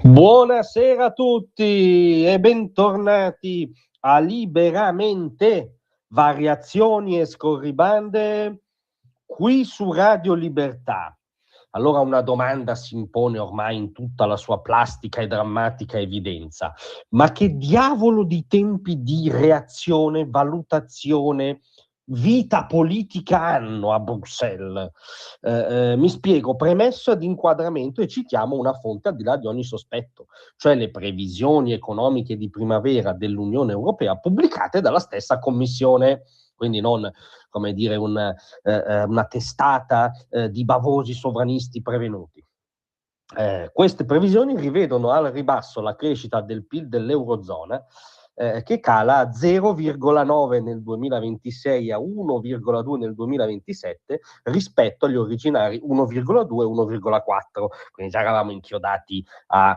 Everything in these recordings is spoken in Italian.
Buonasera a tutti e bentornati a Liberamente, variazioni e scorribande qui su Radio Libertà. Allora una domanda si impone ormai in tutta la sua plastica e drammatica evidenza: ma che diavolo di tempi di reazione, valutazione, vita politica hanno a Bruxelles? Mi spiego, premessa di inquadramento, e citiamo una fonte al di là di ogni sospetto, cioè le previsioni economiche di primavera dell'Unione Europea pubblicate dalla stessa Commissione, quindi non, come dire, una testata di bavosi sovranisti prevenuti. Queste previsioni rivedono al ribasso la crescita del PIL dell'Eurozona, che cala a 0,9 nel 2026 a 1,2 nel 2027 rispetto agli originari 1,2 e 1,4. Quindi già eravamo inchiodati a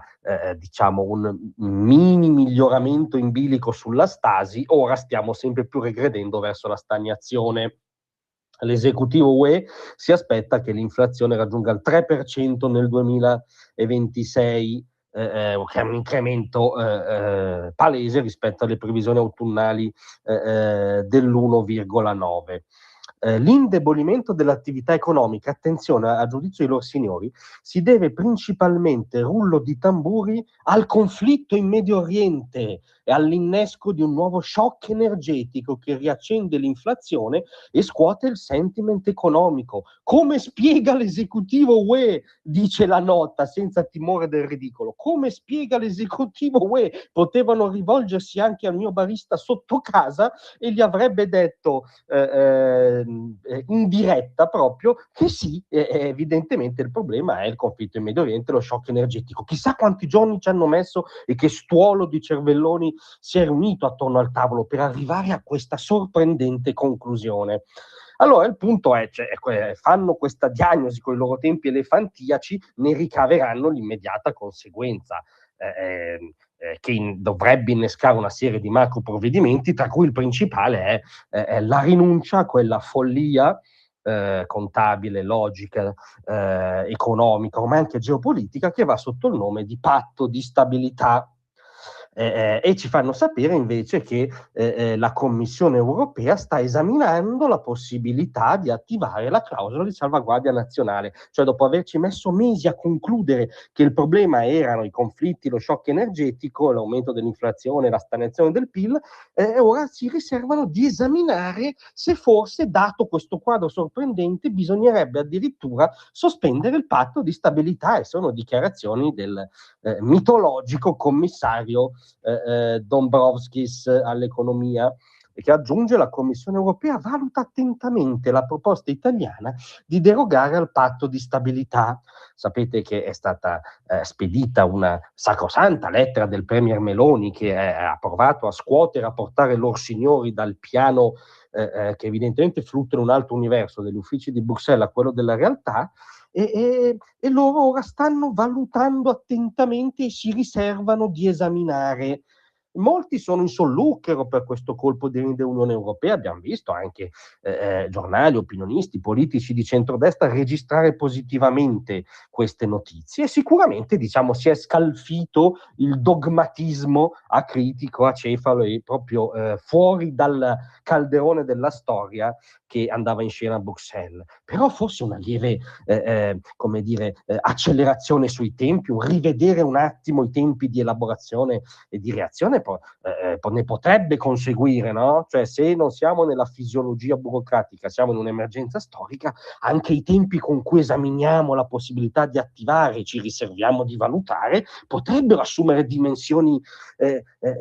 diciamo un mini miglioramento in bilico sulla stasi, ora stiamo sempre più regredendo verso la stagnazione. L'esecutivo UE si aspetta che l'inflazione raggiunga il 3% nel 2026, che è un incremento palese rispetto alle previsioni autunnali dell'1,9. L'indebolimento dell'attività economica, attenzione, a giudizio dei loro signori, si deve principalmente, rullo di tamburi, al conflitto in Medio Oriente e all'innesco di un nuovo shock energetico che riaccende l'inflazione e scuote il sentiment economico. Come spiega l'esecutivo UE, dice la nota, senza timore del ridicolo, come spiega l'esecutivo UE? Potevano rivolgersi anche al mio barista sotto casa e gli avrebbe detto in diretta proprio che sì, evidentemente il problema è il conflitto in Medio Oriente, lo shock energetico. Chissà quanti giorni ci hanno messo e che stuolo di cervelloni si è riunito attorno al tavolo per arrivare a questa sorprendente conclusione. Allora il punto è, cioè, fanno questa diagnosi con i loro tempi elefantiaci, ne ricaveranno l'immediata conseguenza, che dovrebbe innescare una serie di macro provvedimenti, tra cui il principale è la rinuncia a quella follia contabile, logica, economica, ma anche geopolitica, che va sotto il nome di patto di stabilità. E ci fanno sapere invece che la Commissione europea sta esaminando la possibilità di attivare la clausola di salvaguardia nazionale, cioè dopo averci messo mesi a concludere che il problema erano i conflitti, lo shock energetico, l'aumento dell'inflazione, la stagnazione del PIL, ora si riservano di esaminare se forse, dato questo quadro sorprendente, bisognerebbe addirittura sospendere il patto di stabilità, e sono dichiarazioni del mitologico commissario Dombrovskis all'economia, che aggiunge: la Commissione europea valuta attentamente la proposta italiana di derogare al patto di stabilità. Sapete che è stata spedita una sacrosanta lettera del premier Meloni, che ha provato a scuotere, a portare loro signori dal piano che evidentemente fluttua in un altro universo, degli uffici di Bruxelles, a quello della realtà, e loro ora stanno valutando attentamente e si riservano di esaminare. Molti sono in solluchero per questo colpo di Unione Europea, abbiamo visto anche giornali, opinionisti, politici di centrodestra registrare positivamente queste notizie, e sicuramente, diciamo, si è scalfito il dogmatismo acritico, acefalo e proprio fuori dal calderone della storia che andava in scena a Bruxelles. Però forse una lieve come dire, accelerazione sui tempi, un rivedere un attimo i tempi di elaborazione e di reazione ne potrebbe conseguire, no? Cioè, se non siamo nella fisiologia burocratica, siamo in un'emergenza storica, anche i tempi con cui esaminiamo la possibilità di attivare, ci riserviamo di valutare, potrebbero assumere dimensioni,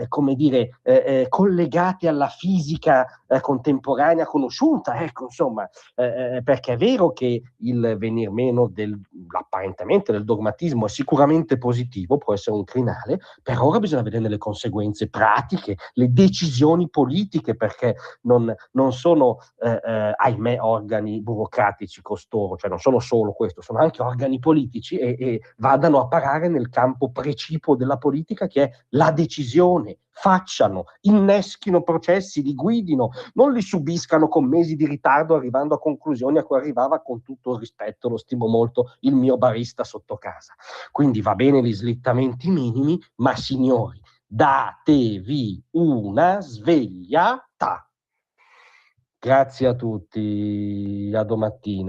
come dire, collegate alla fisica contemporanea conosciuta, ecco, insomma, perché è vero che il venir meno apparentemente del dogmatismo è sicuramente positivo, può essere un crinale, però ora bisogna vedere le conseguenze pratiche, le decisioni politiche, perché non sono, ahimè, organi burocratici costoro, cioè non sono solo questo, sono anche organi politici e vadano a parare nel campo precipuo della politica, che è la decisione facciano, inneschino processi, li guidino, non li subiscano con mesi di ritardo arrivando a conclusioni a cui arrivava, con tutto il rispetto, lo stimo molto, il mio barista sotto casa. Quindi va bene gli slittamenti minimi, ma signori, datevi una svegliata. Grazie a tutti, a domattina.